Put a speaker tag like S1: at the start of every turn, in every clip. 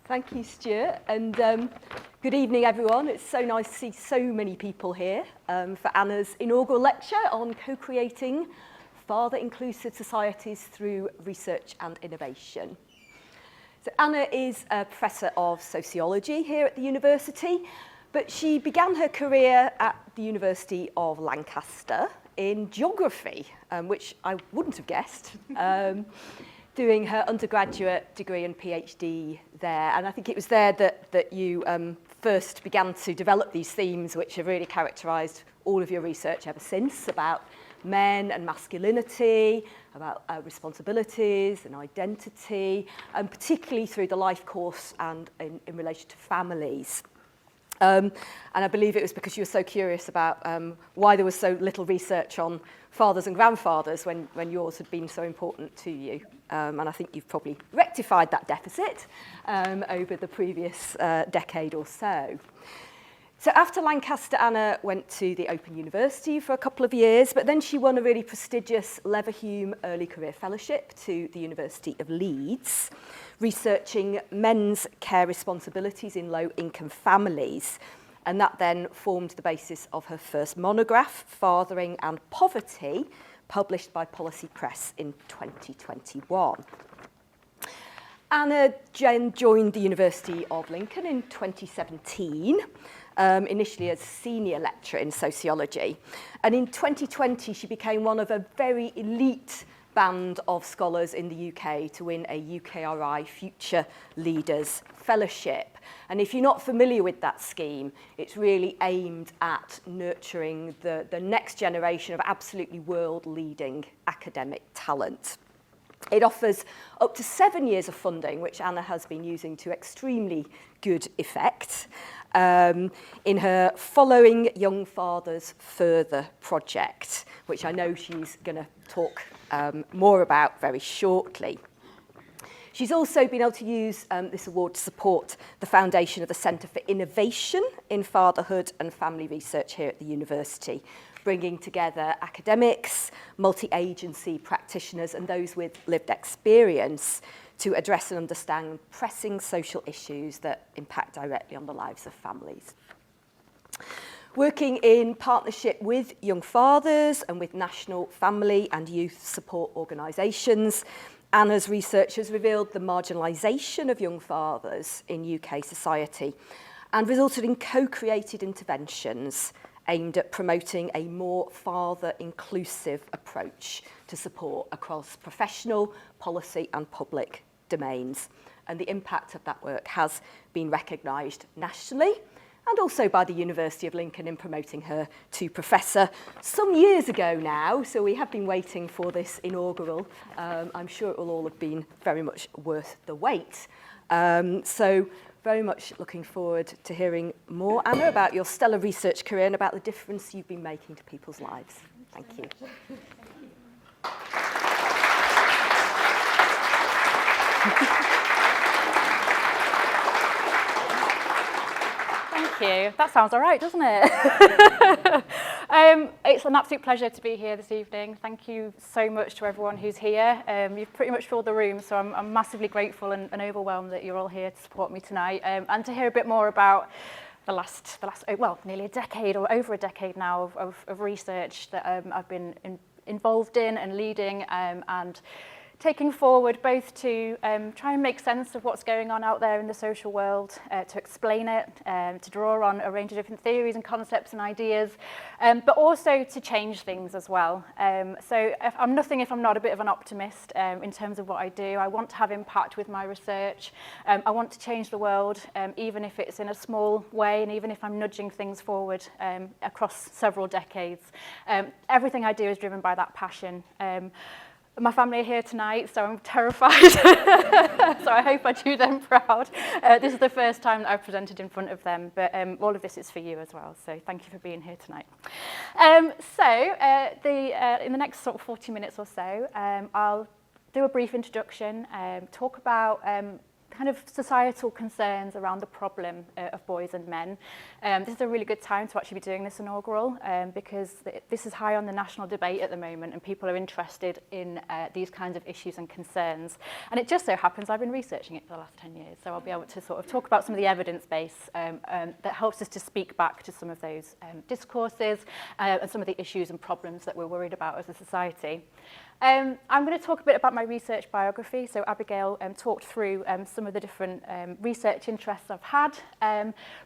S1: Thank you, Stuart, and good evening, everyone. It's so nice to see so many people here for Anna's inaugural lecture on co-creating father-inclusive societies through research and innovation. So Anna is a professor of sociology here at the university, but she began her career at the University of Lancaster in geography, which I wouldn't have guessed. Doing her undergraduate degree and PhD there. And I think it was there that you first began to develop these themes which have really characterised all of your research ever since, about men and masculinity, about responsibilities and identity, and particularly through the life course and in relation to families. And I believe it was because you were so curious about why there was so little research on fathers and grandfathers when yours had been so important to you. And I think you've probably rectified that deficit over the previous decade or so. So after Lancaster, Anna went to the Open University for a couple of years, but then she won a really prestigious Leverhulme Early Career Fellowship to the University of Leeds, researching men's care responsibilities in low-income families. And that then formed the basis of her first monograph, Fathering and Poverty, published by Policy Press in 2021. Anna joined the University of Lincoln in 2017, initially as senior lecturer in sociology. And in 2020, she became one of a very elite band of scholars in the UK to win a UKRI Future Leaders Fellowship. And if you're not familiar with that scheme, it's really aimed at nurturing the next generation of absolutely world-leading academic talent. It offers up to 7 years of funding, which Anna has been using to extremely good effect, in her Following Young Fathers Further project, which I know she's going to talk more about very shortly. She's also been able to use this award to support the foundation of the Centre for Innovation in Fatherhood and Family Research here at the university, bringing together academics, multi-agency practitioners and those with lived experience to address and understand pressing social issues that impact directly on the lives of families. Working in partnership with young fathers and with national family and youth support organisations, Anna's research has revealed the marginalisation of young fathers in UK society and resulted in co-created interventions aimed at promoting a more father-inclusive approach to support across professional, policy and public domains. And the impact of that work has been recognised nationally and also by the University of Lincoln in promoting her to professor some years ago now. So we have been waiting for this inaugural. I'm sure it will all have been very much worth the wait. So very much looking forward to hearing more, Anna, about your stellar research career and about the difference you've been making to people's lives. Thank you.
S2: Thank you. That sounds all right, doesn't it? It's an absolute pleasure to be here this evening. Thank you so much to everyone who's here. You've pretty much filled the room, so I'm massively grateful and overwhelmed that you're all here to support me tonight and to hear a bit more about the last nearly a decade or over a decade now of research that I've been involved in and leading and taking forward, both to try and make sense of what's going on out there in the social world, to explain it, to draw on a range of different theories and concepts and ideas, but also to change things as well. So I'm nothing if I'm not a bit of an optimist in terms of what I do. I want to have impact with my research. I want to change the world, even if it's in a small way and even if I'm nudging things forward across several decades. Everything I do is driven by that passion. My family are here tonight, so I'm terrified. So I hope I do them proud. This is the first time that I've presented in front of them, but all of this is for you as well. So thank you for being here tonight. In the next sort of 40 minutes or so, I'll do a brief introduction, talk about kind of societal concerns around the problem of boys and men. This is a really good time to actually be doing this inaugural because this is high on the national debate at the moment, and people are interested in these kinds of issues and concerns. And it just so happens I've been researching it for the last 10 years, so I'll be able to sort of talk about some of the evidence base that helps us to speak back to some of those discourses and some of the issues and problems that we're worried about as a society. I'm going to talk a bit about my research biography. So Abigail talked through some of the different research interests I've had,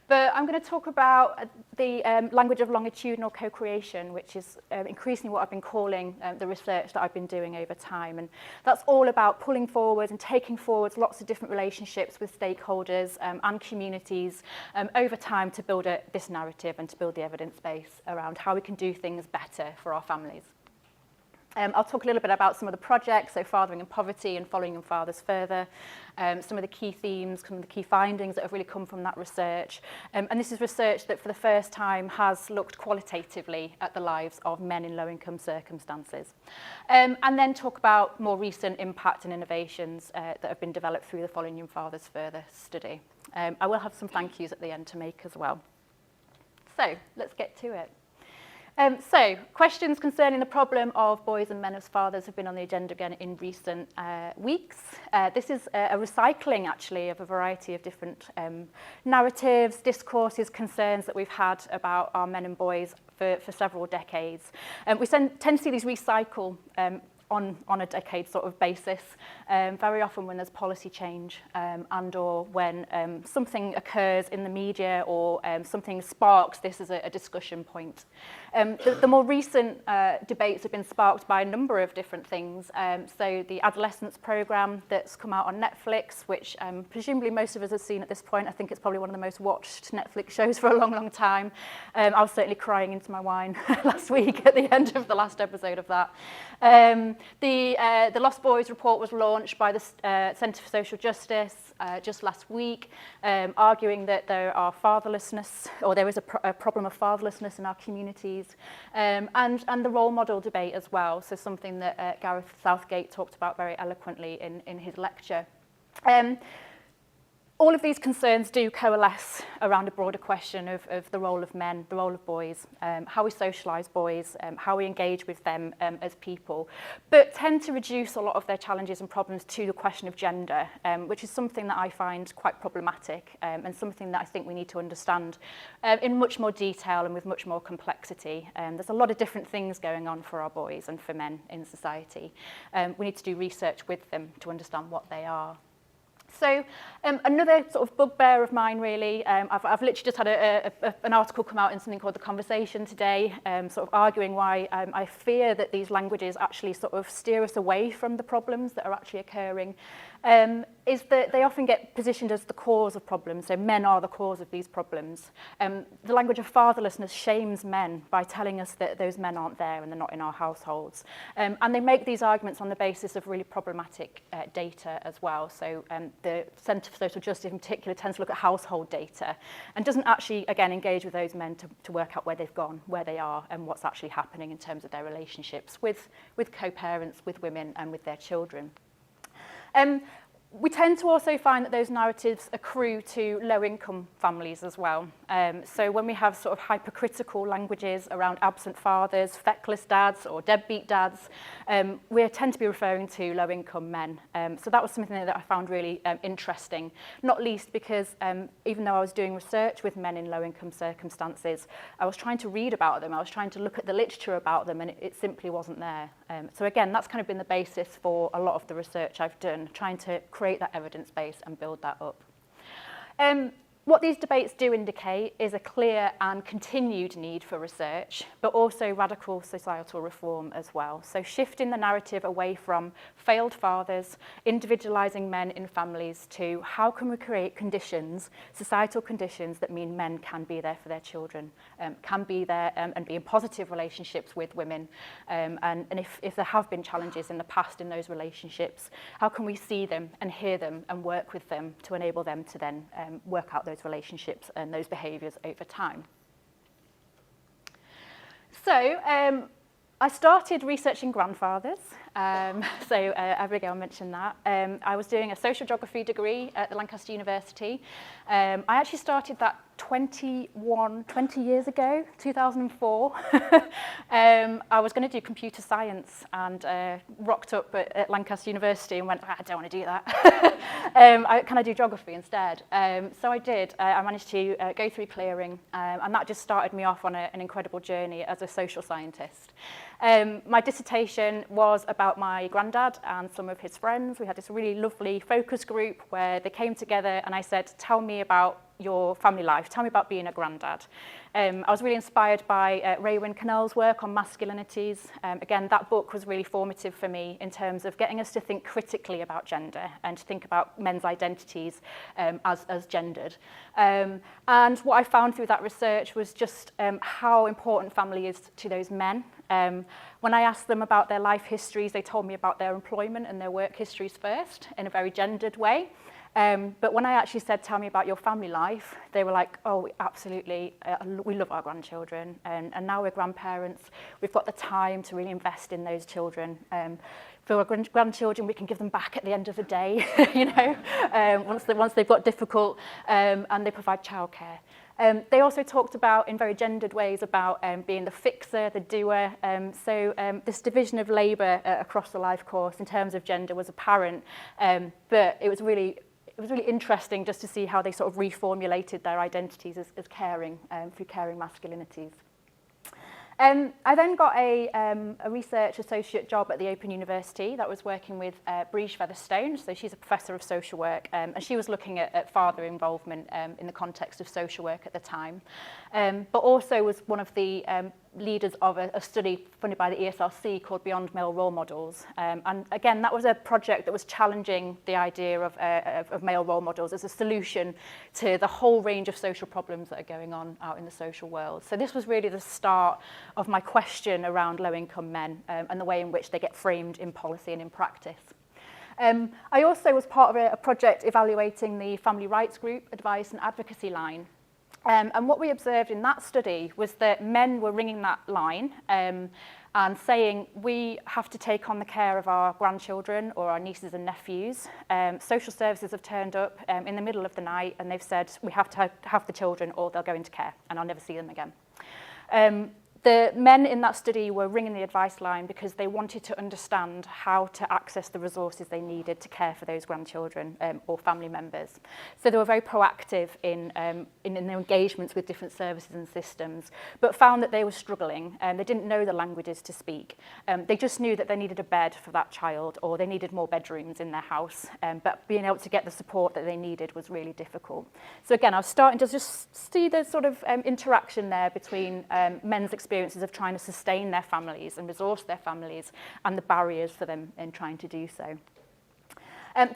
S2: but I'm going to talk about the language of longitudinal co-creation, which is increasingly what I've been calling the research that I've been doing over time. And that's all about pulling forward and taking forward lots of different relationships with stakeholders and communities over time to build this narrative and to build the evidence base around how we can do things better for our families. I'll talk a little bit about some of the projects, so fathering and poverty and following in fathers further, some of the key themes, some of the key findings that have really come from that research. And this is research that for the first time has looked qualitatively at the lives of men in low-income circumstances. And then talk about more recent impact and innovations that have been developed through the Following in Fathers Further study. I will have some thank yous at the end to make as well. So let's get to it. So, questions concerning the problem of boys and men as fathers have been on the agenda again in recent weeks. This is a recycling, actually, of a variety of different narratives, discourses, concerns that we've had about our men and boys for several decades. We tend to see these recycle on a decade sort of basis, very often when there's policy change and or when something occurs in the media or something sparks this as a discussion point. The more recent debates have been sparked by a number of different things. So the adolescence programme that's come out on Netflix, which presumably most of us have seen at this point. I think it's probably one of the most watched Netflix shows for a long, long time. I was certainly crying into my wine last week at the end of the last episode of that. The Lost Boys report was launched by the Centre for Social Justice just last week, arguing that there are fatherlessness, or there is a problem of fatherlessness in our communities, and the role model debate as well. So something that Gareth Southgate talked about very eloquently in his lecture. All of these concerns do coalesce around a broader question of the role of men, the role of boys, how we socialise boys, how we engage with them as people, but tend to reduce a lot of their challenges and problems to the question of gender, which is something that I find quite problematic and something that I think we need to understand in much more detail and with much more complexity. There's a lot of different things going on for our boys and for men in society. We need to do research with them to understand what they are. So another sort of bugbear of mine, really, I've literally just had an article come out in something called The Conversation today, sort of arguing why I fear that these languages actually sort of steer us away from the problems that are actually occurring, is that they often get positioned as the cause of problems, so men are the cause of these problems. The language of fatherlessness shames men by telling us that those men aren't there and they're not in our households. And they make these arguments on the basis of really problematic data as well. So the Centre for Social Justice in particular tends to look at household data and doesn't actually, again, engage with those men to work out where they've gone, where they are, and what's actually happening in terms of their relationships with co-parents, with women, and with their children. We tend to also find that those narratives accrue to low-income families as well. So when we have sort of hypercritical languages around absent fathers, feckless dads, or deadbeat dads, we tend to be referring to low-income men. So that was something that I found really interesting, not least because even though I was doing research with men in low-income circumstances, I was trying to read about them, I was trying to look at the literature about them, and it simply wasn't there. So again, that's kind of been the basis for a lot of the research I've done, trying to create that evidence base and build that up. What these debates do indicate is a clear and continued need for research, but also radical societal reform as well. So shifting the narrative away from failed fathers, individualising men in families, to how can we create conditions, societal conditions, that mean men can be there for their children, can be there and be in positive relationships with women. And if there have been challenges in the past in those relationships, how can we see them and hear them and work with them to enable them to then work out those relationships and those behaviours over time. So I started researching grandfathers, so Abigail mentioned that. I was doing a social geography degree at the Lancaster University. I actually started that 20 years ago, 2004. I was going to do computer science and rocked up at Lancaster University and went, I don't want to do that. Can I do geography instead? So I did. I managed to go through clearing, and that just started me off on an incredible journey as a social scientist. My dissertation was about my granddad and some of his friends. We had this really lovely focus group where they came together and I said, tell me about your family life, tell me about being a granddad. I was really inspired by Raewyn Connell's work on masculinities. Again, that book was really formative for me in terms of getting us to think critically about gender and to think about men's identities as gendered. And what I found through that research was just how important family is to those men. When I asked them about their life histories, they told me about their employment and their work histories first in a very gendered way. But when I actually said, tell me about your family life, they were like, oh, absolutely, we love our grandchildren, and now we're grandparents. We've got the time to really invest in those children. For our grandchildren, we can give them back at the end of the day, once they've got difficult, and they provide childcare. They also talked about, in very gendered ways, about being the fixer, the doer. So this division of labour across the life course in terms of gender was apparent, but it was really interesting just to see how they sort of reformulated their identities as caring through caring masculinities. I then got a research associate job at the Open University that was working with Briege Featherstone. So she's a professor of social work, and she was looking at father involvement in the context of social work at the time, but also was one of the leaders of a study funded by the ESRC called Beyond Male Role Models. And again, that was a project that was challenging the idea of male role models as a solution to the whole range of social problems that are going on out in the social world. So this was really the start of my question around low-income men and the way in which they get framed in policy and in practice. I also was part of a project evaluating the family rights group advice and advocacy line. And what we observed in that study was that men were ringing that line and saying, we have to take on the care of our grandchildren or our nieces and nephews. Social services have turned up in the middle of the night and they've said, we have to have the children or they'll go into care and I'll never see them again. The men in that study were ringing the advice line because they wanted to understand how to access the resources they needed to care for those grandchildren or family members. So they were very proactive in their engagements with different services and systems, but found that they were struggling and they didn't know the languages to speak. They just knew that they needed a bed for that child or they needed more bedrooms in their house, but being able to get the support that they needed was really difficult. So again, I was starting to just see the sort of interaction there between men's experiences of trying to sustain their families and resource their families and the barriers for them in trying to do so.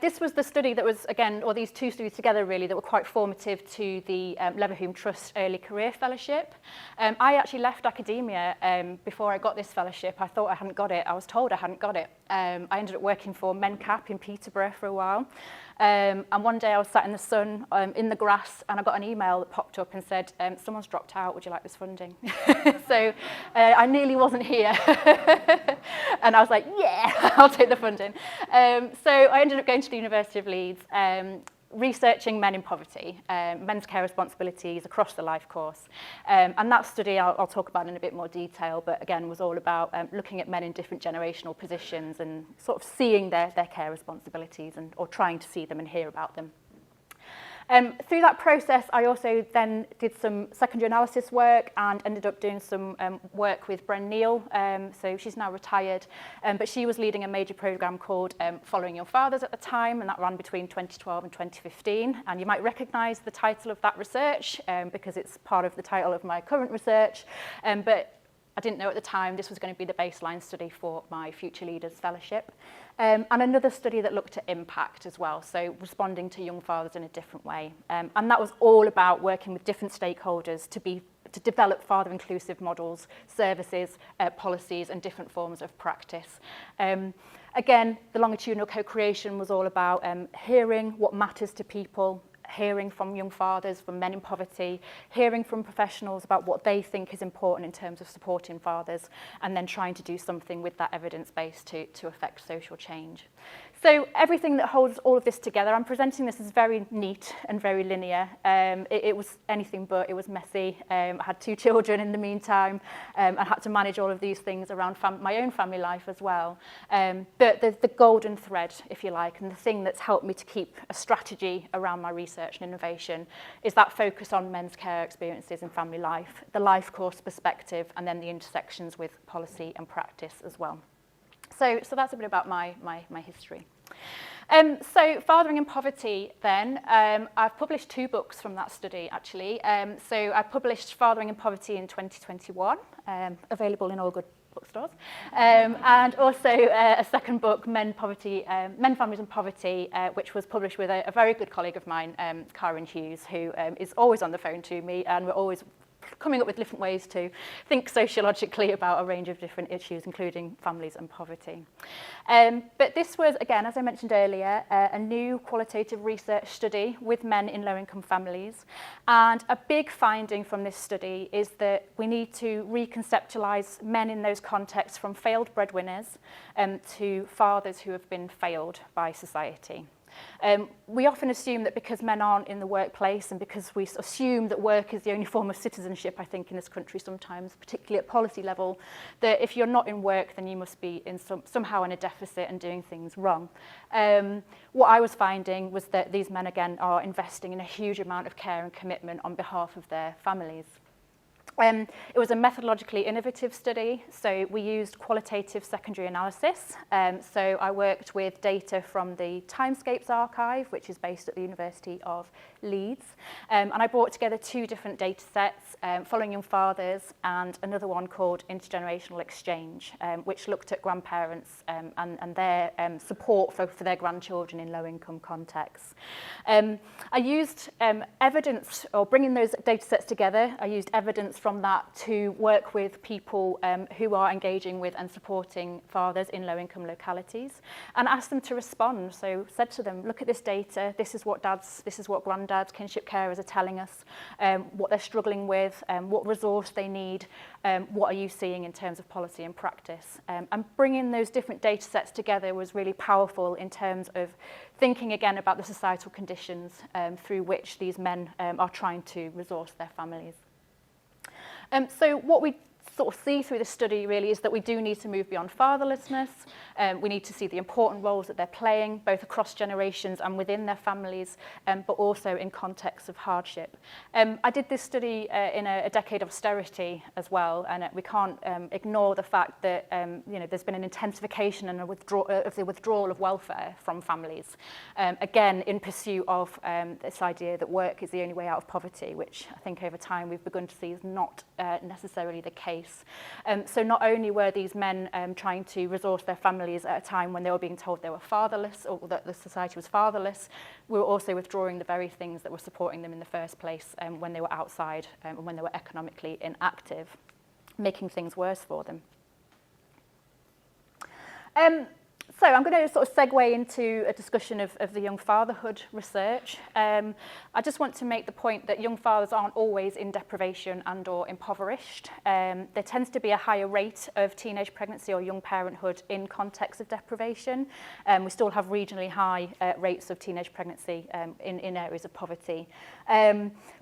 S2: This was the study that was, again, or these two studies together really, that were quite formative to the Leverhulme Trust Early Career Fellowship. I actually left academia before I got this fellowship. I thought I hadn't got it. I was told I hadn't got it. I ended up working for MenCap in Peterborough for a while. And one day I was sat in the sun, in the grass, and I got an email that popped up and said, someone's dropped out, would you like this funding? So I nearly wasn't here. And I was like, yeah, I'll take the funding. So I ended up going to the University of Leeds, researching men in poverty, men's care responsibilities across the life course. And that study I'll talk about in a bit more detail, but again was all about looking at men in different generational positions and sort of seeing their care responsibilities or trying to see them and hear about them. Through that process, I also then did some secondary analysis work and ended up doing some work with Bren Neal. So she's now retired, but she was leading a major programme called Following Your Fathers at the time, and that ran between 2012 and 2015. And you might recognise the title of that research because it's part of the title of my current research. But I didn't know at the time this was going to be the baseline study for my Future Leaders Fellowship. And another study that looked at impact as well, so responding to young fathers in a different way. And that was all about working with different stakeholders to develop father-inclusive models, services, policies, and different forms of practice. Again, the longitudinal co-creation was all about hearing what matters to people, hearing from young fathers, from men in poverty, hearing from professionals about what they think is important in terms of supporting fathers, and then trying to do something with that evidence base to affect social change. So everything that holds all of this together, I'm presenting this as very neat and very linear. It was anything but. It was messy. I had 2 children in the meantime. I had to manage all of these things around my own family life as well. But the golden thread, if you like, and the thing that's helped me to keep a strategy around my research and innovation is that focus on men's care experiences in family life, the life course perspective, and then the intersections with policy and practice as well. So that's a bit about my history. So Fathering in Poverty then, I've published 2 books from that study actually. So I published Fathering in Poverty in 2021, available in all good bookstores, and also a second book, Men, Families and Poverty, which was published with a very good colleague of mine, Karen Hughes, who is always on the phone to me, and we're always coming up with different ways to think sociologically about a range of different issues, including families and poverty. But this was, again, as I mentioned earlier, a new qualitative research study with men in low-income families. And a big finding from this study is that we need to reconceptualise men in those contexts from failed breadwinners to fathers who have been failed by society. We often assume that because men aren't in the workplace and because we assume that work is the only form of citizenship, I think, in this country sometimes, particularly at policy level, that if you're not in work, then you must be in somehow in a deficit and doing things wrong. What I was finding was that these men, again, are investing in a huge amount of care and commitment on behalf of their families. It was a methodologically innovative study, so we used qualitative secondary analysis. So I worked with data from the Timescapes archive, which is based at the University of Leeds. And I brought together 2 different data sets, Following Young Fathers and another one called Intergenerational Exchange, which looked at grandparents and their support for their grandchildren in low-income contexts. I used evidence, or bringing those data sets together, I used evidence from that to work with people who are engaging with and supporting fathers in low-income localities and asked them to respond. So said to them, look at this data, this is what granddads, kinship carers are telling us, what they're struggling with, what resource they need, what are you seeing in terms of policy and practice. And bringing those different data sets together was really powerful in terms of thinking again about the societal conditions through which these men are trying to resource their families. So what we sort of see through the study really is that we do need to move beyond fatherlessness. We need to see the important roles that they're playing, both across generations and within their families, but also in contexts of hardship. I did this study in a decade of austerity as well, and we can't ignore the fact that there's been an intensification and the withdrawal of welfare from families. Again, in pursuit of this idea that work is the only way out of poverty, which I think over time we've begun to see is not necessarily the case. So not only were these men trying to resource their families at a time when they were being told they were fatherless or that the society was fatherless, we were also withdrawing the very things that were supporting them in the first place when they were outside and when they were economically inactive, making things worse for them. So I'm going to sort of segue into a discussion of the young fatherhood research. I just want to make the point that young fathers aren't always in deprivation and or impoverished. There tends to be a higher rate of teenage pregnancy or young parenthood in contexts of deprivation. We still have regionally high rates of teenage pregnancy in areas of poverty.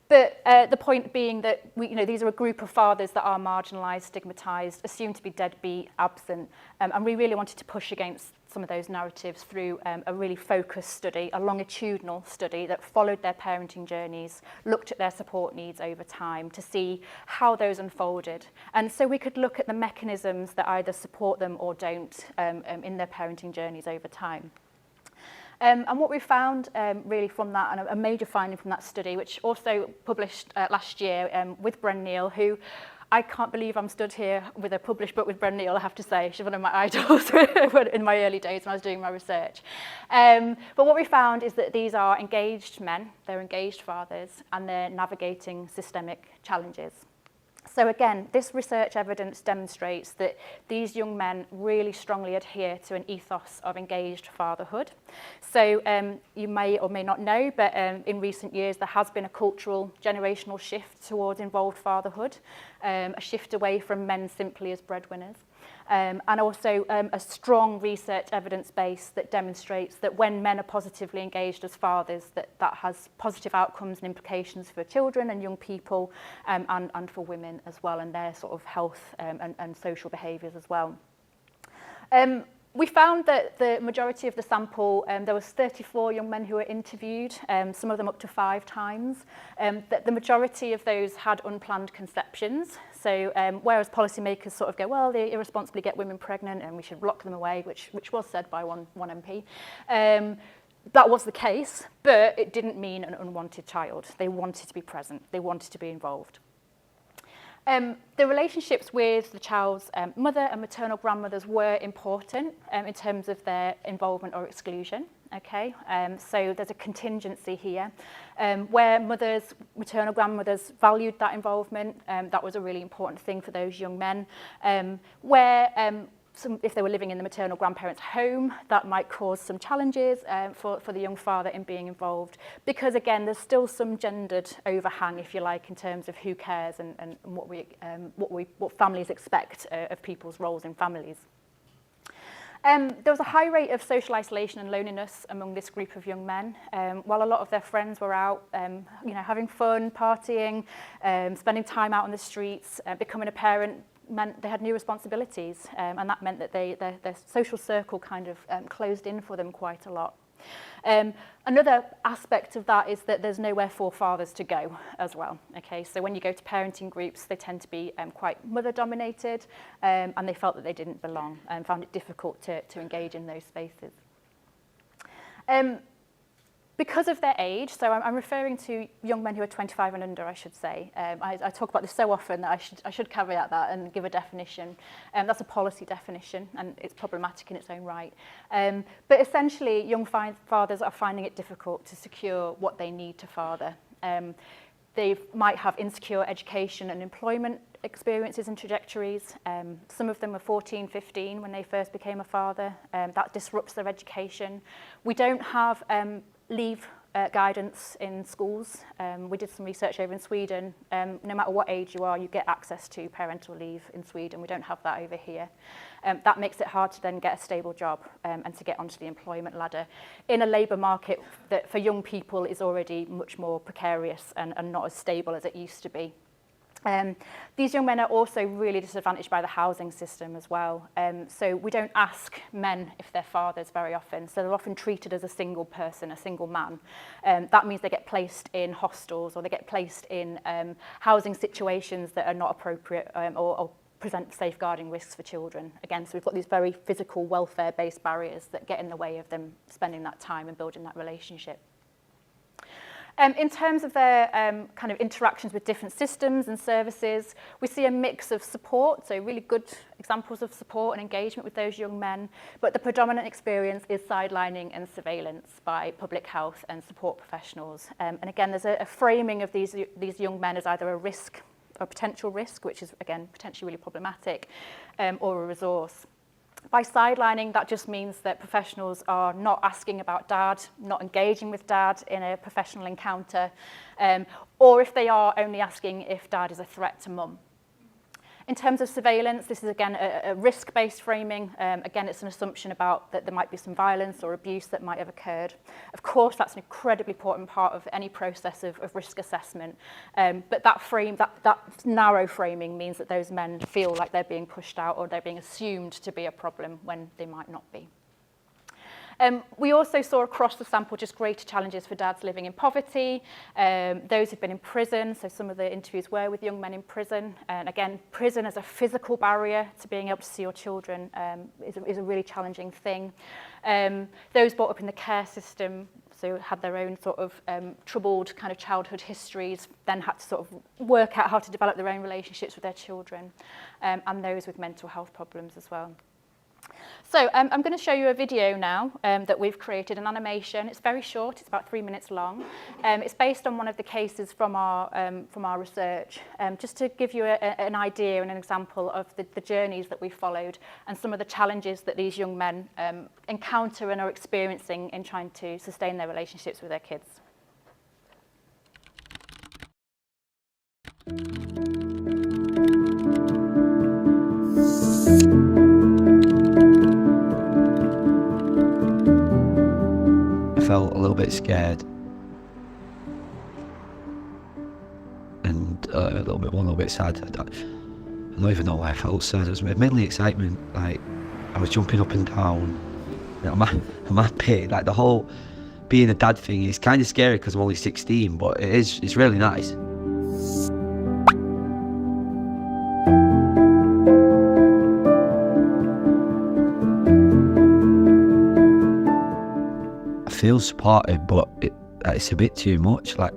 S2: But the point being that these are a group of fathers that are marginalised, stigmatised, assumed to be deadbeat, absent, and we really wanted to push against some of those narratives through a really focused study, a longitudinal study that followed their parenting journeys, looked at their support needs over time to see how those unfolded. And so we could look at the mechanisms that either support them or don't in their parenting journeys over time. And what we found really from that, and a major finding from that study, which also published last year with Bren Neal, who I can't believe I'm stood here with a published book with Bren Neal, I have to say. She's one of my idols in my early days when I was doing my research. But what we found is that these are engaged men, they're engaged fathers, and they're navigating systemic challenges. So again, this research evidence demonstrates that these young men really strongly adhere to an ethos of engaged fatherhood. So you may or may not know, but in recent years there has been a cultural generational shift towards involved fatherhood, a shift away from men simply as breadwinners. And also a strong research evidence base that demonstrates that when men are positively engaged as fathers, that has positive outcomes and implications for children and young people, and for women as well, and their sort of health and social behaviours as well. We found that the majority of the sample, there was 34 young men who were interviewed, some of them up to 5 times. That the majority of those had unplanned conceptions. So whereas policymakers sort of go, well, they irresponsibly get women pregnant and we should lock them away, which was said by one MP. That was the case, but it didn't mean an unwanted child. They wanted to be present. They wanted to be involved. The relationships with the child's mother and maternal grandmothers were important in terms of their involvement or exclusion. Okay, so there's a contingency here where mothers, maternal grandmothers valued that involvement. That was a really important thing for those young men. If they were living in the maternal grandparents' home, that might cause some challenges for the young father in being involved, because again, there's still some gendered overhang, if you like, in terms of who cares and what families expect of people's roles in families. There was a high rate of social isolation and loneliness among this group of young men. While a lot of their friends were out, having fun, partying, spending time out on the streets, becoming a parent meant they had new responsibilities, and that meant that their social circle kind of closed in for them quite a lot. Another aspect of that is that there's nowhere for fathers to go as well. Okay, so when you go to parenting groups, they tend to be quite mother-dominated, and they felt that they didn't belong and found it difficult to engage in those spaces. Because of their age, so I'm referring to young men who are 25 and under, I should say. I talk about this so often that I should caveat that and give a definition. That's a policy definition, and it's problematic in its own right. But essentially, young fathers are finding it difficult to secure what they need to father. They might have insecure education and employment experiences and trajectories. Some of them were 14, 15 when they first became a father. That disrupts their education. We don't have leave guidance in schools. We did some research over in Sweden. No matter what age you are, you get access to parental leave in Sweden. We don't have that over here. That makes it hard to then get a stable job and to get onto the employment ladder in a labour market that for young people is already much more precarious and not as stable as it used to be. These young men are also really disadvantaged by the housing system as well. So we don't ask men if they're fathers very often. So they're often treated as a single person, a single man. That means they get placed in hostels or they get placed in housing situations that are not appropriate or present safeguarding risks for children. Again, so we've got these very physical welfare-based barriers that get in the way of them spending that time and building that relationship. In terms of their kind of interactions with different systems and services, we see a mix of support, so really good examples of support and engagement with those young men, but the predominant experience is sidelining and surveillance by public health and support professionals. And again, there's a framing of these young men as either a risk, a potential risk, which is, again, potentially really problematic, or a resource. By sidelining, that just means that professionals are not asking about dad, not engaging with dad in a professional encounter, or if they are, only asking if dad is a threat to mum. In terms of surveillance, this is again a risk-based framing. Again, it's an assumption about that there might be some violence or abuse that might have occurred. Of course, that's an incredibly important part of any process of risk assessment. But that narrow framing means that those men feel like they're being pushed out or they're being assumed to be a problem when they might not be. We also saw across the sample just greater challenges for dads living in poverty, those who've been in prison, so some of the interviews were with young men in prison. And again, prison as a physical barrier to being able to see your children is a really challenging thing. Those brought up in the care system, so had their own sort of troubled kind of childhood histories, then had to sort of work out how to develop their own relationships with their children, and those with mental health problems as well. So I'm going to show you a video now that we've created, an animation. It's very short, it's about 3 minutes long. It's based on one of the cases from our research, just to give you an idea and an example of the journeys that we followed and some of the challenges that these young men encounter and are experiencing in trying to sustain their relationships with their kids.
S3: I felt a little bit scared and a little bit sad. I don't even know why I felt sad. It was mainly excitement. Like, I was jumping up and down. I'm happy. Like, the whole being a dad thing is kind of scary because I'm only 16, but it's really nice. I feel supported, but it's a bit too much. Like,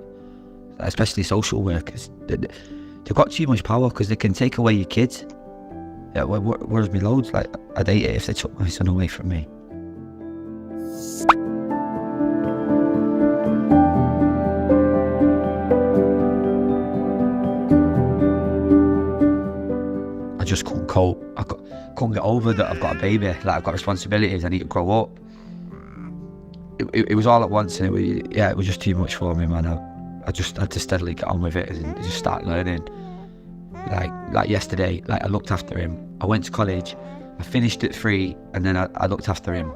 S3: especially social workers, they've got too much power because they can take away your kids. Yeah, whereas me loads, like, I'd hate it if they took my son away from me. I just couldn't cope. I couldn't get over that I've got a baby. Like, I've got responsibilities. I need to grow up. It was all at once, and it was just too much for me, man. I just had to steadily get on with it and just start learning. Like yesterday, like, I looked after him. I went to college, I finished at 3, and then I looked after him.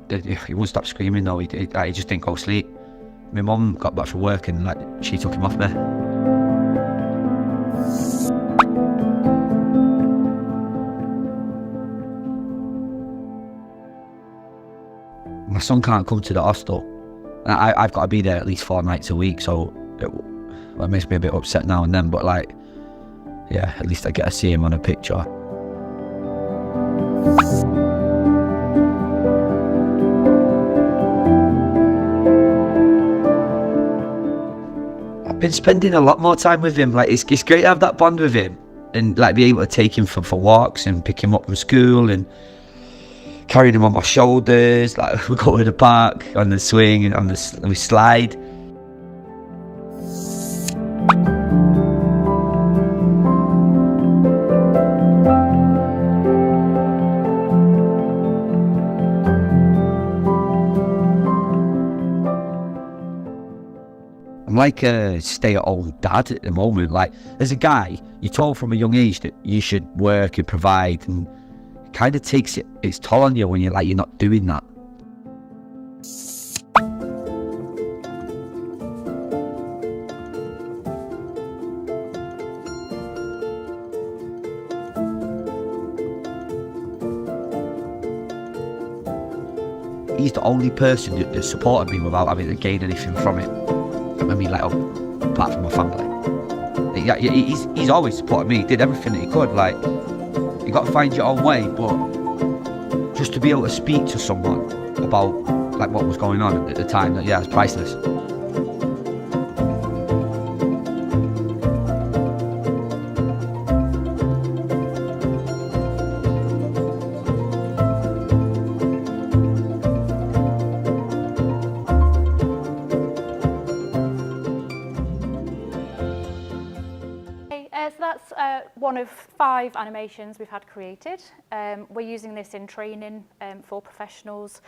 S3: He wouldn't stop screaming though. He just didn't go to sleep. My mum got back from work and, like, she took him off me. My son can't come to the hostel. I've got to be there at least 4 nights a week, so it makes me a bit upset now and then, but, like, yeah, at least I get to see him on a picture. I've been spending a lot more time with him. Like, it's great to have that bond with him and, like, be able to take him for walks and pick him up from school and carrying him on my shoulders. Like, we go to the park on the swing and we slide. I'm like a stay-at-home dad at the moment. Like, as a guy, you're told from a young age that you should work and provide, and it kind of takes its toll on you when you're not doing that. He's the only person that supported me without having to gain anything from it. I mean, like, apart from my family. Yeah, he's always supported me. He did everything that he could. Like, you got to find your own way, but just to be able to speak to someone about, like, what was going on at the time, that, yeah, it's priceless.
S2: So that's one of 5 animations we've had created. We're using this in training for professionals,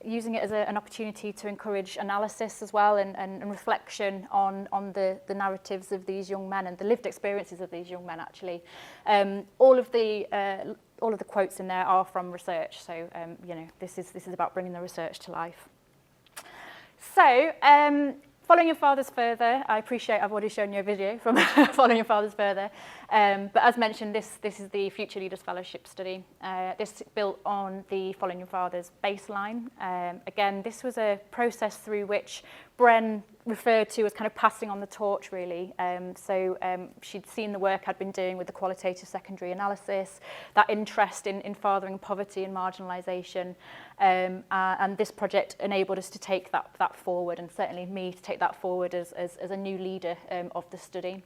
S2: using it as an opportunity to encourage analysis as well and reflection on the narratives of these young men and the lived experiences of these young men, actually. All of the quotes in there are from research, so you know, this is about bringing the research to life. So, Following Your Fathers Further, I appreciate I've already shown you a video from Following Your Fathers Further, but as mentioned, this is the Future Leaders Fellowship study. This built on the Following Your Fathers baseline. Again, this was a process through which Bren referred to as kind of passing on the torch, really. She'd seen the work I'd been doing with the qualitative secondary analysis, that interest in fathering poverty and marginalisation, and this project enabled us to take that forward, and certainly me to take that forward as a new leader of the study.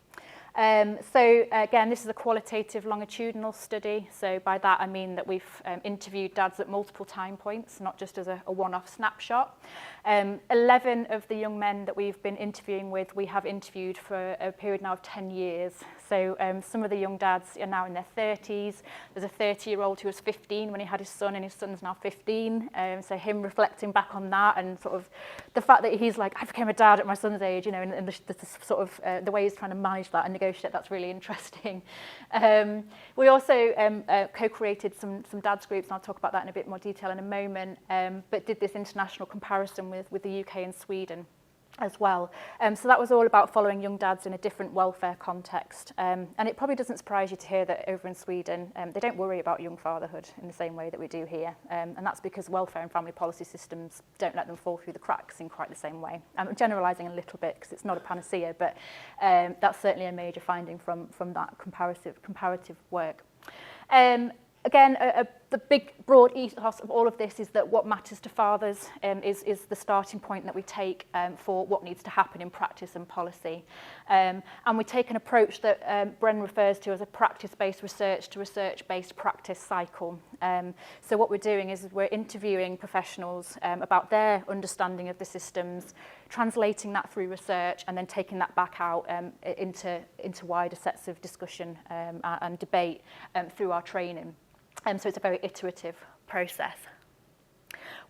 S2: So again, this is a qualitative longitudinal study. So by that I mean that we've interviewed dads at multiple time points, not just as a one-off snapshot. 11 of the young men that we've been interviewing with, we have interviewed for a period now of 10 years. So some of the young dads are now in their 30s. There's a 30-year-old who was 15 when he had his son, and his son's now 15. So him reflecting back on that, and sort of the fact that he's like, I became a dad at my son's age, you know, and the sort of the way he's trying to manage that and negotiate, that's really interesting. We also co-created some dads groups, and I'll talk about that in a bit more detail in a moment, but did this international comparison with the UK and Sweden as well. So that was all about following young dads in a different welfare context. And it probably doesn't surprise you to hear that over in Sweden, they don't worry about young fatherhood in the same way that we do here. And that's because welfare and family policy systems don't let them fall through the cracks in quite the same way. I'm generalising a little bit because it's not a panacea, but that's certainly a major finding from that comparative work. Again, the big broad ethos of all of this is that what matters to fathers is the starting point that we take for what needs to happen in practice and policy. And we take an approach that Bren refers to as a practice-based research to research-based practice cycle. So what we're doing is we're interviewing professionals about their understanding of the systems, translating that through research, and then taking that back out into wider sets of discussion and debate through our training. So it's a very iterative process.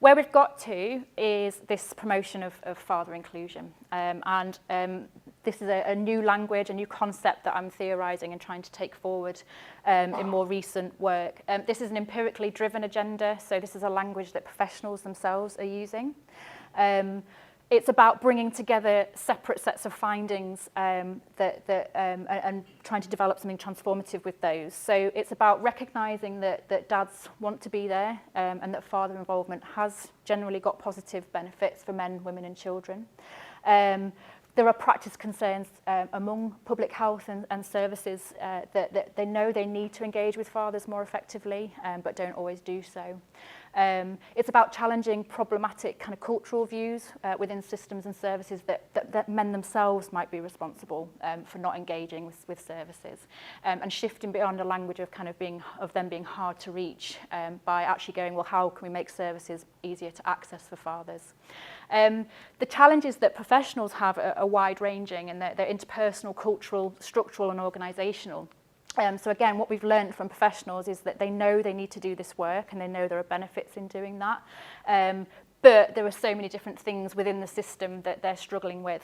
S2: Where we've got to is this promotion of father inclusion. This is a new language, a new concept that I'm theorising and trying to take forward in more recent work. This is an empirically driven agenda, so this is a language that professionals themselves are using. It's about bringing together separate sets of findings and trying to develop something transformative with those. So it's about recognising that dads want to be there and that father involvement has generally got positive benefits for men, women and children. There are practice concerns among public health and services that they know they need to engage with fathers more effectively, but don't always do so. It's about challenging problematic kind of cultural views within systems and services that men themselves might be responsible for not engaging with services, and shifting beyond a language of kind of them being hard to reach by actually going, well, how can we make services easier to access for fathers? The challenges that professionals have are wide-ranging, and they're interpersonal, cultural, structural and organisational. So again, what we've learned from professionals is that they know they need to do this work and they know there are benefits in doing that. But there are so many different things within the system that they're struggling with.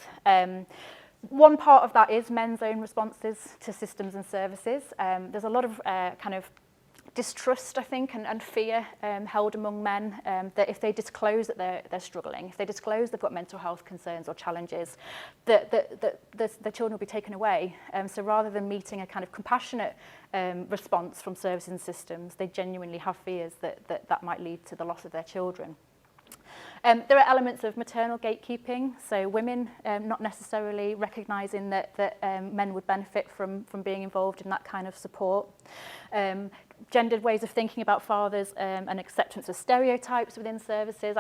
S2: One part of that is men's own responses to systems and services. There's a lot of kind of distrust, I think, and fear held among men that if they disclose that they're struggling, if they disclose they've got mental health concerns or challenges, that the children will be taken away. So rather than meeting a kind of compassionate response from services and systems, they genuinely have fears that might lead to the loss of their children. There are elements of maternal gatekeeping, so women not necessarily recognising that men would benefit from being involved in that kind of support. Gendered ways of thinking about fathers and acceptance of stereotypes within services.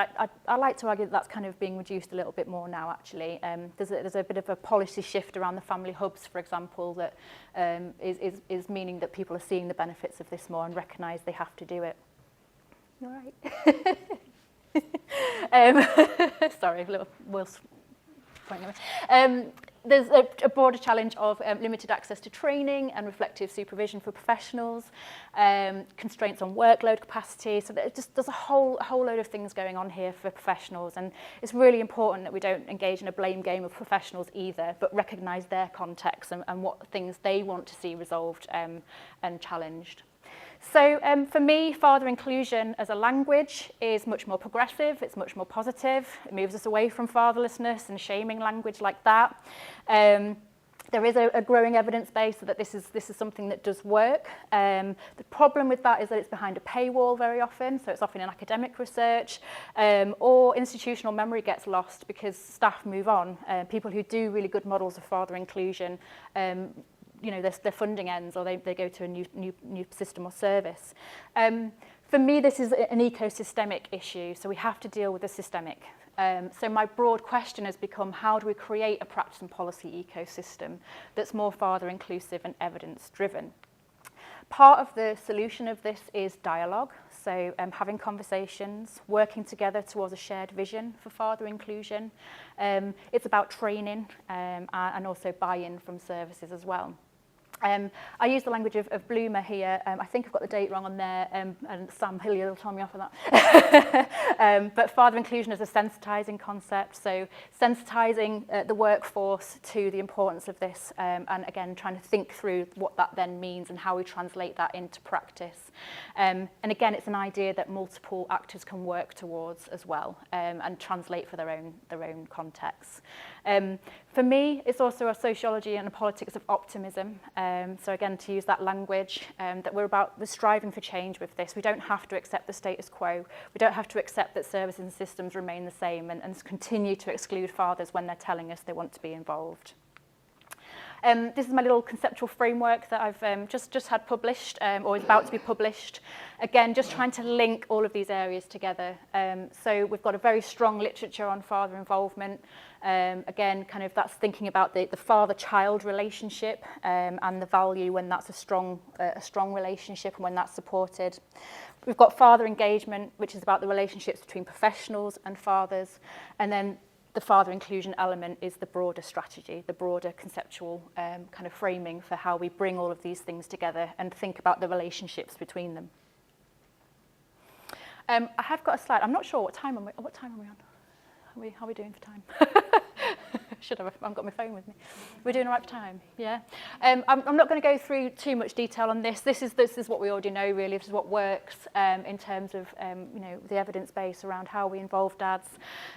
S2: I like to argue that that's kind of being reduced a little bit more now, actually. There's a bit of a policy shift around the family hubs, for example, that is meaning that people are seeing the benefits of this more and recognise they have to do it. All right. Sorry, a little Will's pointing at me. There's a broader challenge of limited access to training and reflective supervision for professionals, constraints on workload capacity. So there's a whole load of things going on here for professionals, and it's really important that we don't engage in a blame game of professionals either, but recognise their context and what things they want to see resolved and challenged. So for me, father inclusion as a language is much more progressive, it's much more positive, it moves us away from fatherlessness and shaming language like that. There is a growing evidence base that this is something that does work. The problem with that is that it's behind a paywall very often, so it's often in academic research, or institutional memory gets lost because staff move on. People who do really good models of father inclusion their funding ends, or they go to a new system or service. For me, this is an ecosystemic issue, so we have to deal with the systemic. So my broad question has become, how do we create a practice and policy ecosystem that's more father inclusive and evidence driven? Part of the solution of this is dialogue, so having conversations, working together towards a shared vision for father inclusion. It's about training and also buy-in from services as well. I use the language of Bloomer here. I think I've got the date wrong on there, and Sam Hilliard will tell me off on that. But father inclusion is a sensitising concept, so sensitising the workforce to the importance of this, and again, trying to think through what that then means and how we translate that into practice. And again, it's an idea that multiple actors can work towards as well, and translate for their own contexts. For me, it's also a sociology and a politics of optimism. So again, to use that language, that we're striving for change with this. We don't have to accept the status quo. We don't have to accept that services and systems remain the same and continue to exclude fathers when they're telling us they want to be involved. This is my little conceptual framework that I've just had published, or is about to be published. Again, just trying to link all of these areas together. So we've got a very strong literature on father involvement. Again, kind of that's thinking about the father-child relationship, and the value when that's a strong relationship and when that's supported. We've got father engagement, which is about the relationships between professionals and fathers, and then the father inclusion element is the broader strategy, the broader conceptual kind of framing for how we bring all of these things together and think about the relationships between them. I have got a slide. I'm not sure what time are we on? How are we doing for time? I haven't got my phone with me. We're doing all right for time, yeah? I'm not going to go through too much detail on this. This is what we already know, really. This is what works in terms of the evidence base around how we involve dads.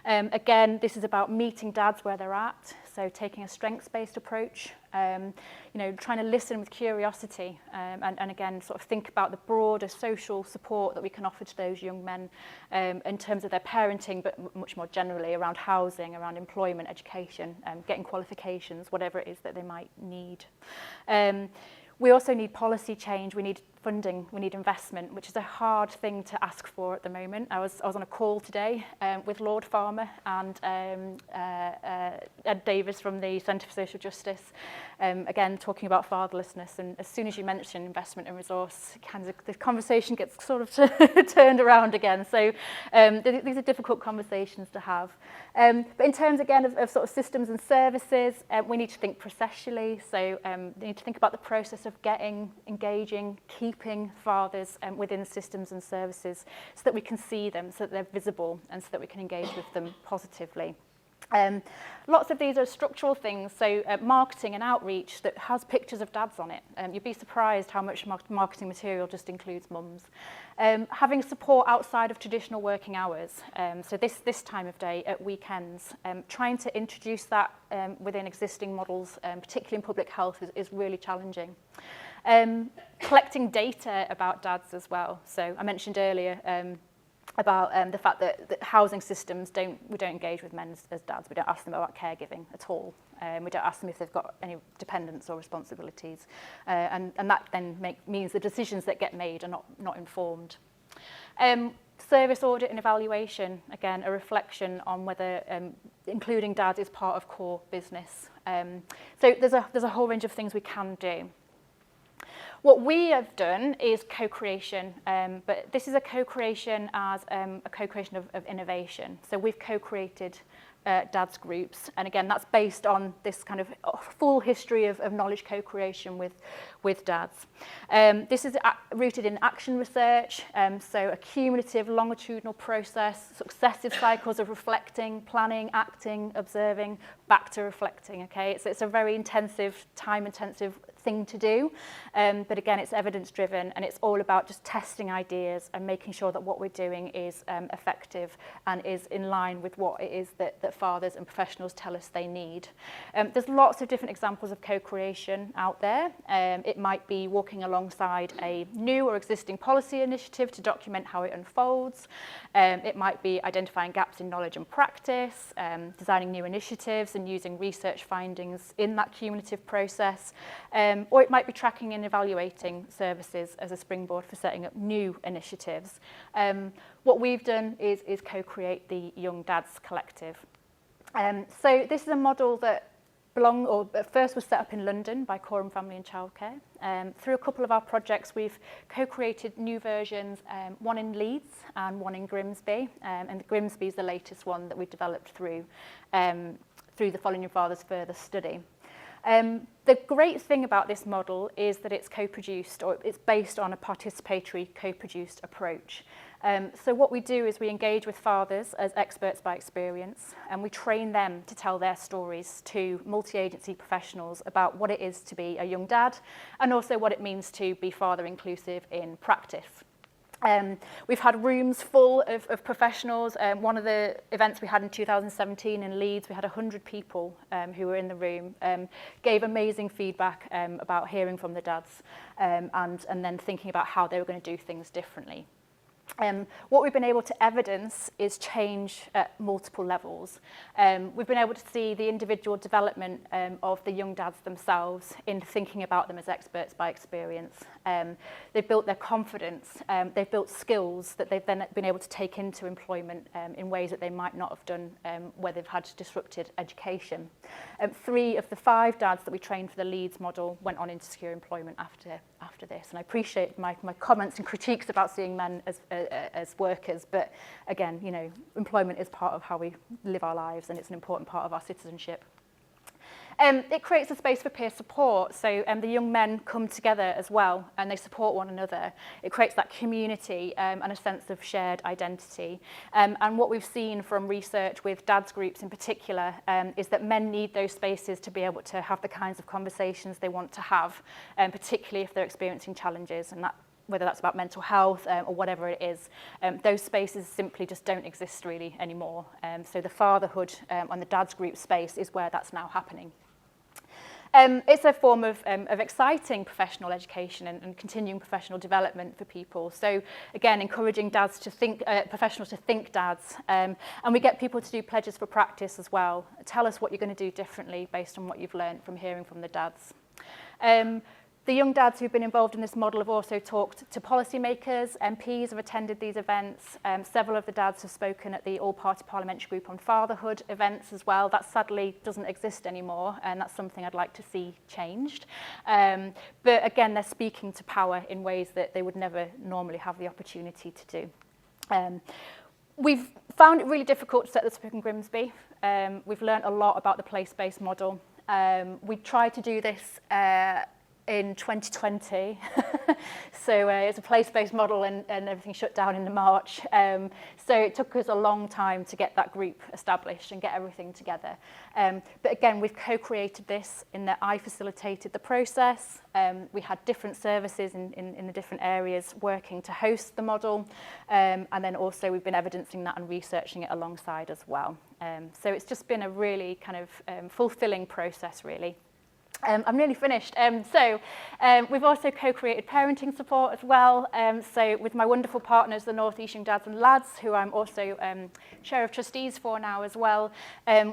S2: Again, this is about meeting dads where they're at, so taking a strengths-based approach. Trying to listen with curiosity, and again, sort of think about the broader social support that we can offer to those young men in terms of their parenting, but much more generally around housing, around employment, education, getting qualifications, whatever it is that they might need. We also need policy change, we need funding, we need investment, which is a hard thing to ask for at the moment. I was on a call today with Lord Farmer and Ed Davis from the Centre for Social Justice, again talking about fatherlessness, and as soon as you mention investment and resource, kind of the conversation gets sort of turned around again. So these are difficult conversations to have. But in terms again of sort of systems and services, we need to think processually, so we need to think about the process of engaging, keeping fathers within systems and services so that we can see them, so that they're visible, and so that we can engage with them positively. Lots of these are structural things, so marketing and outreach that has pictures of dads on it. You'd be surprised how much marketing material just includes mums. Having support outside of traditional working hours, so this time of day at weekends, trying to introduce that within existing models, particularly in public health, is really challenging. Collecting data about dads as well. So I mentioned earlier about the fact that housing systems we don't engage with men as dads. We don't ask them about caregiving at all. We don't ask them if they've got any dependents or responsibilities, and that then means the decisions that get made are not informed. Service audit and evaluation, again, a reflection on whether including dads is part of core business. So there's a whole range of things we can do. What we have done is co-creation, but this is a co-creation as a co-creation of innovation. So we've co-created dads groups, and again, that's based on this kind of full history of knowledge co-creation with dads. This is rooted in action research, so a cumulative longitudinal process, successive cycles of reflecting, planning, acting, observing, back to reflecting, okay? So it's a very time-intensive thing to do, but again, it's evidence-driven, and it's all about just testing ideas and making sure that what we're doing is effective and is in line with what it is that fathers and professionals tell us they need. There's lots of different examples of co-creation out there. It might be walking alongside a new or existing policy initiative to document how it unfolds. It might be identifying gaps in knowledge and practice, designing new initiatives and using research findings in that cumulative process. or it might be tracking and evaluating services as a springboard for setting up new initiatives. What we've done is co-create the Young Dads Collective. So this is a model that first was set up in London by Coram Family and Childcare. Through a couple of our projects, we've co-created new versions, one in Leeds and one in Grimsby. And Grimsby is the latest one that we developed through the Following Your Father's further study. The great thing about this model is that it's co-produced, or it's based on a participatory co-produced approach. So what we do is we engage with fathers as experts by experience, and we train them to tell their stories to multi-agency professionals about what it is to be a young dad, and also what it means to be father inclusive in practice. We've had rooms full of professionals. One of the events we had in 2017 in Leeds, we had 100 people who were in the room, gave amazing feedback about hearing from the dads and then thinking about how they were going to do things differently. What we've been able to evidence is change at multiple levels. We've been able to see the individual development of the young dads themselves in thinking about them as experts by experience. They've built their confidence, they've built skills that they've then been able to take into employment in ways that they might not have done where they've had disrupted education. 3 of the 5 dads that we trained for the Leeds model went on into secure employment after this. And I appreciate my comments and critiques about seeing men as workers, but again, you know, employment is part of how we live our lives, and it's an important part of our citizenship. It creates a space for peer support, so the young men come together as well and they support one another. It creates that community and a sense of shared identity. And what we've seen from research with dads groups in particular is that men need those spaces to be able to have the kinds of conversations they want to have, particularly if they're experiencing challenges, and that whether that's about mental health or whatever it is, those spaces simply just don't exist really anymore. So the fatherhood and the dad's group space is where that's now happening. It's a form of exciting professional education and continuing professional development for people. So again, encouraging dads to think, professionals to think dads. And we get people to do pledges for practice as well. Tell us what you're going to do differently based on what you've learned from hearing from the dads. The young dads who've been involved in this model have also talked to policymakers. MPs have attended these events. Several of the dads have spoken at the all-party parliamentary group on fatherhood events as well. That sadly doesn't exist anymore, and that's something I'd like to see changed. But again, they're speaking to power in ways that they would never normally have the opportunity to do. We've found it really difficult to set this up in Grimsby. We've learned a lot about the place-based model. We tried to do this in 2020. So it's a place-based model and everything shut down in March. So it took us a long time to get that group established and get everything together. But again, we've co-created this in that I facilitated the process. We had different services in the different areas working to host the model. And then also we've been evidencing that and researching it alongside as well. So it's just been a really kind of fulfilling process, really. I'm nearly finished. We've also co-created parenting support as well. So with my wonderful partners, the North East Young Dads and Lads, who I'm also chair of trustees for now as well.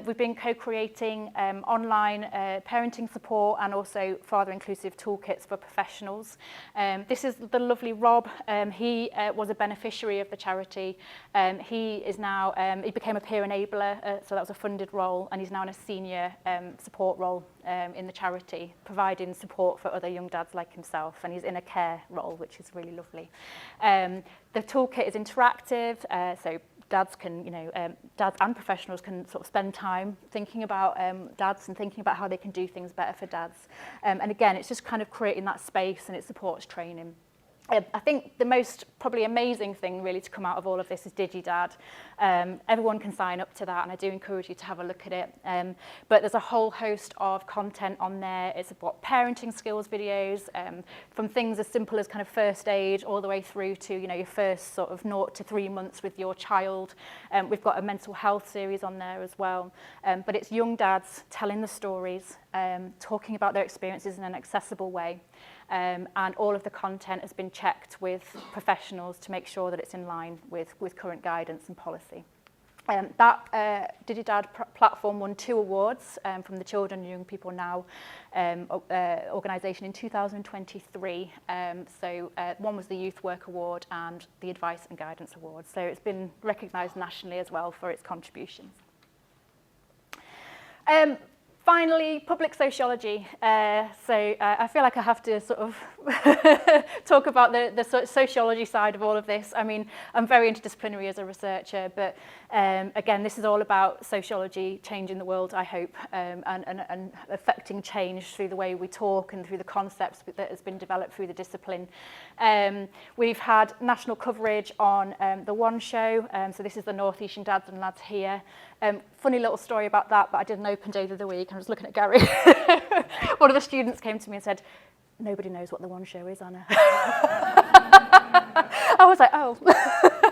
S2: We've been co-creating online parenting support and also father inclusive toolkits for professionals. This is the lovely Rob. He was a beneficiary of the charity. He is now, he became a peer enabler, so that was a funded role, and he's now in a senior support role in the charity, providing support for other young dads like himself, and he's in a care role, which is really lovely. The toolkit is interactive, so dads can, dads and professionals can sort of spend time thinking about dads and thinking about how they can do things better for dads. And again, it's just kind of creating that space, and it supports training. I think the most probably amazing thing really to come out of all of this is DigiDad. Everyone can sign up to that, and I do encourage you to have a look at it. But there's a whole host of content on there. It's about parenting skills videos, from things as simple as kind of first aid all the way through to your first sort of 0 to 3 months with your child. We've got a mental health series on there as well. But it's young dads telling the stories, talking about their experiences in an accessible way. And all of the content has been checked with professionals to make sure that it's in line with current guidance and policy. That DigiDad platform won 2 awards from the Children and Young People Now organisation in 2023. One was the Youth Work Award and the Advice and Guidance Award. So it's been recognised nationally as well for its contributions. Finally, public sociology. I feel like I have to sort of talk about the sort of sociology side of all of this. I mean, I'm very interdisciplinary as a researcher, but again, this is all about sociology changing the world, I hope, and affecting change through the way we talk and through the concepts that has been developed through the discipline. We've had national coverage on the One Show, so this is the North Eastern Dads and Lads here. Funny little story about that, but I did an open day the other week and I was looking at Gary. One of the students came to me and said, "Nobody knows what the One Show is, Anna." I was like, oh.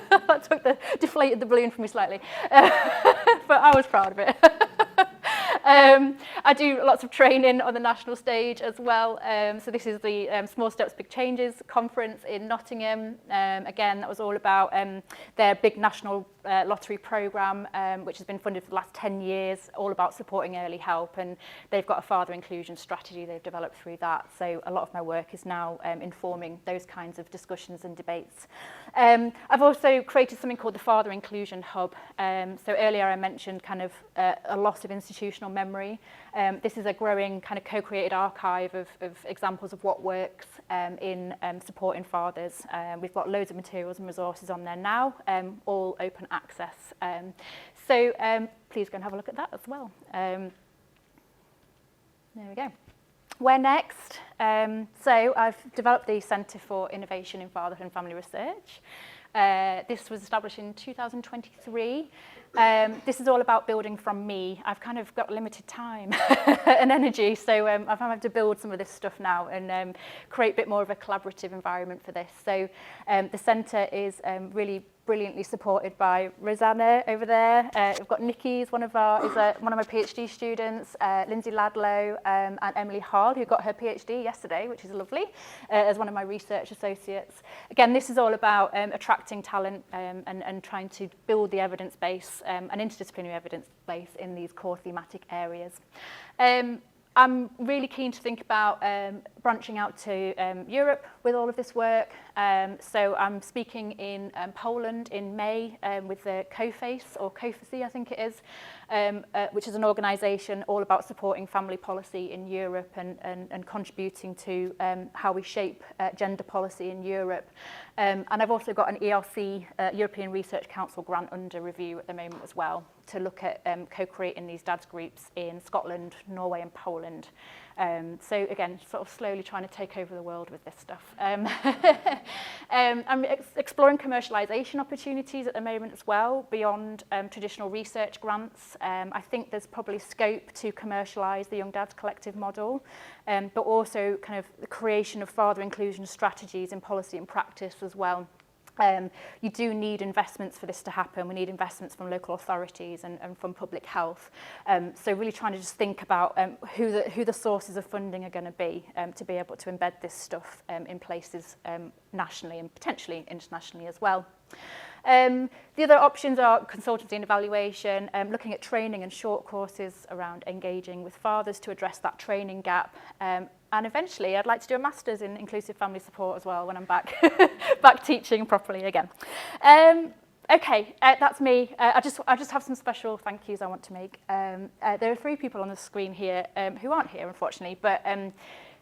S2: That deflated the balloon for me slightly. But I was proud of it. I do lots of training on the national stage as well. So this is the Small Steps, Big Changes conference in Nottingham. Again, that was all about their big national lottery programme, which has been funded for the last 10 years, all about supporting early help. And they've got a father inclusion strategy they've developed through that. So a lot of my work is now informing those kinds of discussions and debates. I've also created something called the Father Inclusion Hub. So earlier I mentioned kind of a loss of institutional memory. This is a growing kind of co-created archive of examples of what works in supporting fathers. We've got loads of materials and resources on there now, all open access. So please go and have a look at that as well. There we go. Where next? So I've developed the Centre for Innovation in Fatherhood and Family Research. This was established in 2023. This is all about building from me. I've kind of got limited time and energy, so I've had to build some of this stuff now and create a bit more of a collaborative environment for this. So the centre is really brilliantly supported by Rosanna over there. We've got Nikki, one of my PhD students, Lindsay Ladlow, and Emily Hall, who got her PhD yesterday, which is lovely, as one of my research associates. Again, this is all about attracting talent and trying to build the evidence base, an interdisciplinary evidence base in these core thematic areas. I'm really keen to think about branching out to Europe with all of this work. So I'm speaking in Poland in May with the COFACE, or COFACE I think it is, which is an organisation all about supporting family policy in Europe and contributing to how we shape gender policy in Europe. And I've also got an ERC, European Research Council grant under review at the moment as well, to look at co-creating these dads groups in Scotland, Norway and Poland. So again, sort of slowly trying to take over the world with this stuff. I'm exploring commercialisation opportunities at the moment as well, beyond traditional research grants. I think there's probably scope to commercialise the Young Dads Collective model, but also kind of the creation of father inclusion strategies in policy and practice as well. You do need investments for this to happen. We need investments from local authorities and from public health. So really trying to just think about who the sources of funding are going to be able to embed this stuff in places nationally and potentially internationally as well. The other options are consultancy and evaluation, looking at training and short courses around engaging with fathers to address that training gap. And eventually I'd like to do a master's in inclusive family support as well when I'm back back teaching properly again. Okay, that's me. I just have some special thank yous I want to make. There are 3 people on the screen here who aren't here, unfortunately, but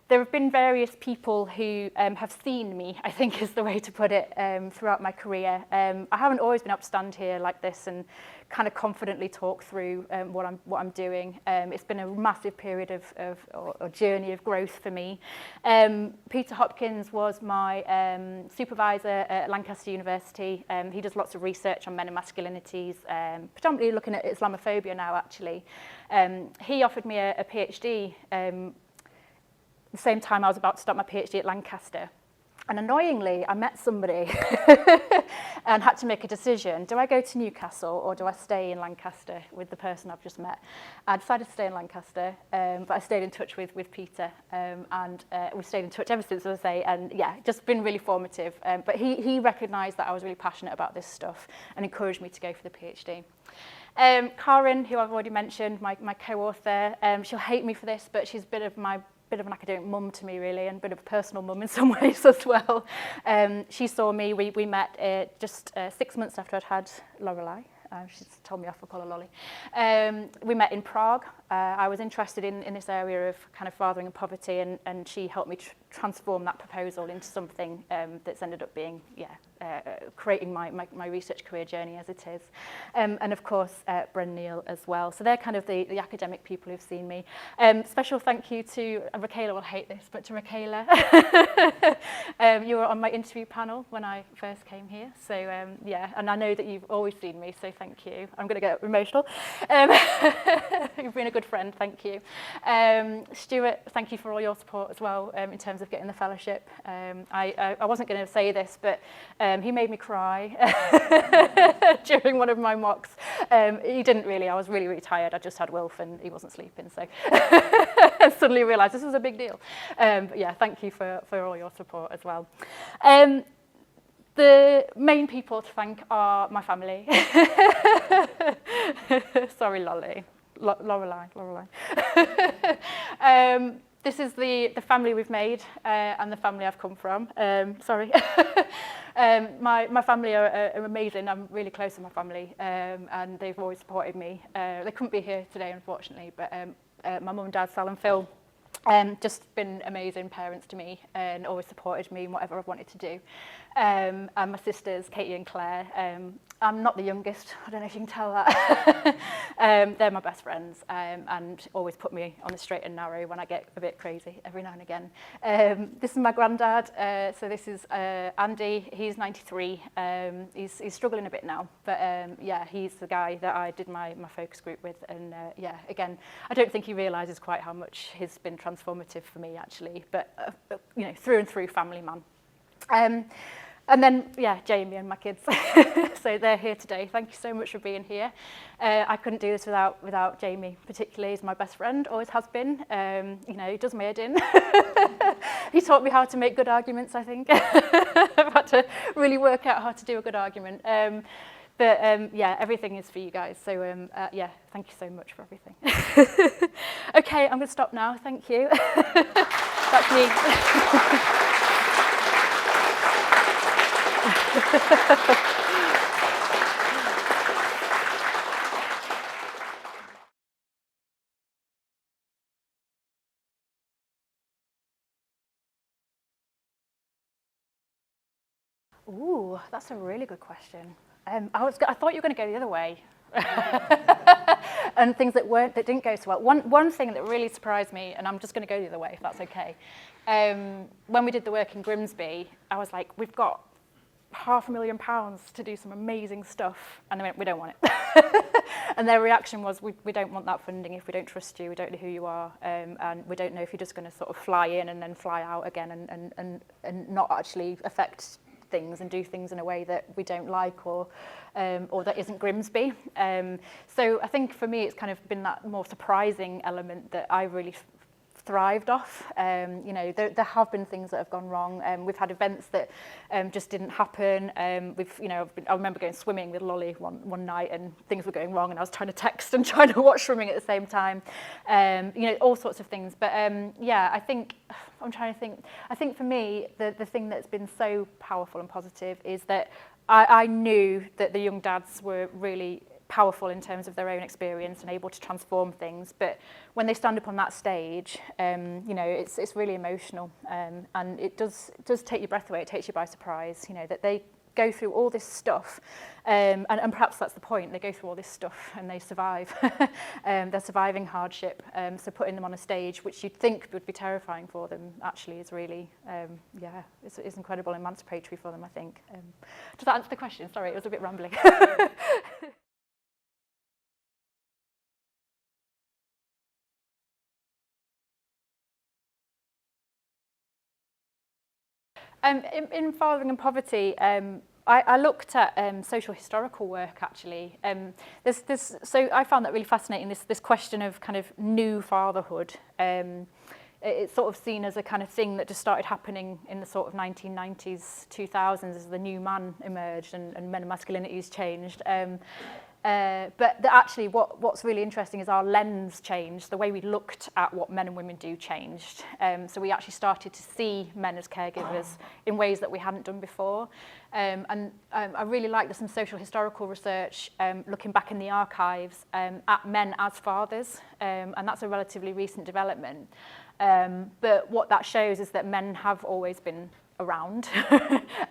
S2: there have been various people who have seen me, I think is the way to put it, throughout my career. I haven't always been able to stand here like this and kind of confidently talk through what I'm doing. It's been a massive period of journey of growth for me. Peter Hopkins was my supervisor at Lancaster University. He does lots of research on men and masculinities, predominantly looking at Islamophobia now, actually. He offered me a PhD the same time I was about to start my PhD at Lancaster. And annoyingly, I met somebody and had to make a decision. Do I go to Newcastle or do I stay in Lancaster with the person I've just met? I decided to stay in Lancaster, but I stayed in touch with Peter, and we've stayed in touch ever since, as I say, and yeah, just been really formative. But he recognised that I was really passionate about this stuff and encouraged me to go for the PhD. Karen, who I've already mentioned, my co-author, she'll hate me for this, but she's bit of an academic mum to me, really, and a bit of a personal mum in some ways as well. She saw me, we met just 6 months after I'd had Lorelei. She's told me off for call her Lolly. We met in Prague. I was interested in this area of kind of fathering and poverty, and she helped me transform that proposal into something that's ended up being, creating my research career journey as it is. And of course, Bren Neal as well. So they're kind of the academic people who've seen me. Special thank you to, Michaela will hate this, but to Michaela. You were on my interview panel when I first came here. So and I know that you've always seen me, so thank you. I'm going to get emotional. You've been a good friend, thank you. Stuart, thank you for all your support as well in terms of getting the fellowship. I wasn't going to say this, but he made me cry during one of my mocks. He didn't really, I was really, really tired. I just had Wilf and he wasn't sleeping, so I suddenly realised this was a big deal. But yeah, thank you for all your support as well. The main people to thank are my family. Sorry, Lorelei. This is the family we've made and the family I've come from. Sorry. My family are amazing. I'm really close to my family, and they've always supported me. They couldn't be here today, unfortunately, but my mum and dad, Sal and Phil, just been amazing parents to me and always supported me in whatever I've wanted to do. And my sisters, Katie and Claire, I'm not the youngest, I don't know if you can tell that. They're my best friends and always put me on the straight and narrow when I get a bit crazy every now and again. This is my granddad, so this is Andy, he's 93, he's struggling a bit now, but yeah, he's the guy that I did my focus group with, and yeah, again, I don't think he realises quite how much he's been transformative for me actually, but you know, through and through family man. And then, yeah, Jamie and my kids. So they're here today. Thank you so much for being here. I couldn't do this without Jamie, particularly. He's my best friend, always has been. You know, he does my head in. He taught me how to make good arguments, I think. I've had to really work out how to do a good argument. But yeah, everything is for you guys. So yeah, thank you so much for everything. Okay, I'm going to stop now. Thank you. That's me. Ooh, that's a really good question. I thought you were going to go the other way. And things that didn't go so well. One thing that really surprised me, and I'm just going to go the other way if that's okay. When we did the work in Grimsby, I was like, we've got £500,000 to do some amazing stuff, and they went, we don't want it. And their reaction was, we don't want that funding if we don't trust you, we don't know who you are, and we don't know if you're just going to sort of fly in and then fly out again and not actually affect things and do things in a way that we don't like or that isn't Grimsby. So I think for me it's kind of been that more surprising element that I really thrived off. You know, there have been things that have gone wrong. We've had events that just didn't happen. I remember going swimming with Lolly one night and things were going wrong and I was trying to text and trying to watch swimming at the same time. You know, all sorts of things. But yeah, I think for me, the thing that's been so powerful and positive is that I knew that the young dads were really powerful in terms of their own experience and able to transform things, but when they stand up on that stage, you know, it's really emotional, and it does take your breath away. It takes you by surprise, you know, that they go through all this stuff, and perhaps that's the point. They go through all this stuff and they survive. They're surviving hardship, so putting them on a stage which you'd think would be terrifying for them actually is really, yeah, it's incredible, emancipatory for them, I think. Does that answer the question? Sorry, it was a bit rambling. In Fathering and Poverty, I looked at social historical work actually. So I found that really fascinating, this question of kind of new fatherhood. It's sort of seen as a kind of thing that just started happening in the sort of 1990s, 2000s as the new man emerged and men and masculinities changed. But actually what's really interesting is our lens changed. The way we looked at what men and women do changed. So we actually started to see men as caregivers in ways that we hadn't done before. I really like there's some social historical research looking back in the archives at men as fathers, and that's a relatively recent development. But what that shows is that men have always been around.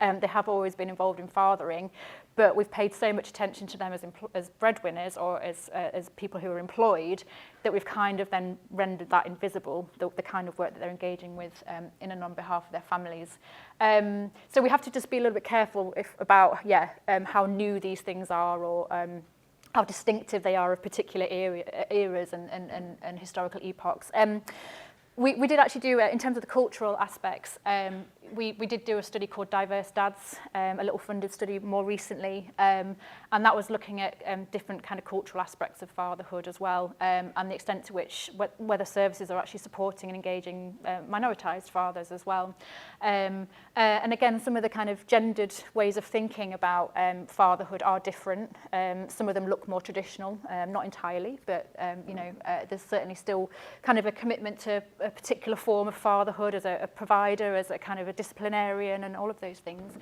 S2: They have always been involved in fathering, but we've paid so much attention to them as breadwinners or as people who are employed that we've kind of then rendered that invisible, the kind of work that they're engaging with in and on behalf of their families. So we have to just be a little bit careful about how new these things are or how distinctive they are of particular eras and historical epochs. We did actually do, in terms of the cultural aspects, we did do a study called Diverse Dads, a little funded study more recently, and that was looking at different kind of cultural aspects of fatherhood as well, and the extent to which whether services are actually supporting and engaging minoritised fathers as well. And again, some of the kind of gendered ways of thinking about fatherhood are different. Some of them look more traditional, not entirely, but there's certainly still kind of a commitment to a particular form of fatherhood as a provider, as a kind of a disciplinarian and all of those things.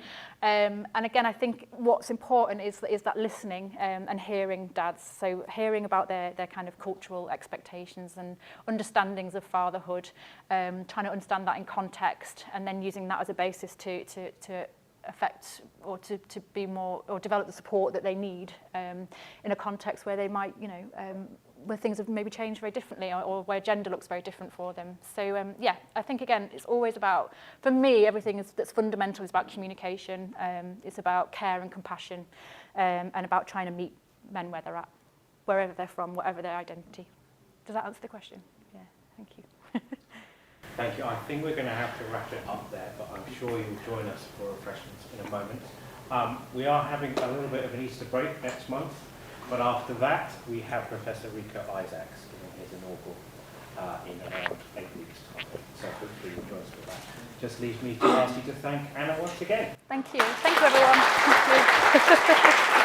S2: And again, I think what's important is that listening and hearing dads. So hearing about their kind of cultural expectations and understandings of fatherhood, trying to understand that in context and then using that as a basis to affect or to be more or develop the support that they need in a context where they might, where things have maybe changed very differently or where gender looks very different for them. So I think again, it's always about, for me, everything that's fundamental is about communication. It's about care and compassion and about trying to meet men where they're at, wherever they're from, whatever their identity. Does that answer the question? Yeah, thank you.
S4: Thank you. I think we're going to have to wrap it up there, but I'm sure you'll join us for refreshments in a moment. We are having a little bit of an Easter break next month, but after that we have Professor Rico Isaacs giving his inaugural in around 8 weeks' time. So hopefully you'll join us for that. Just leaves me to ask you to thank Anna once again.
S2: Thank you. Thank you, everyone. Thank you.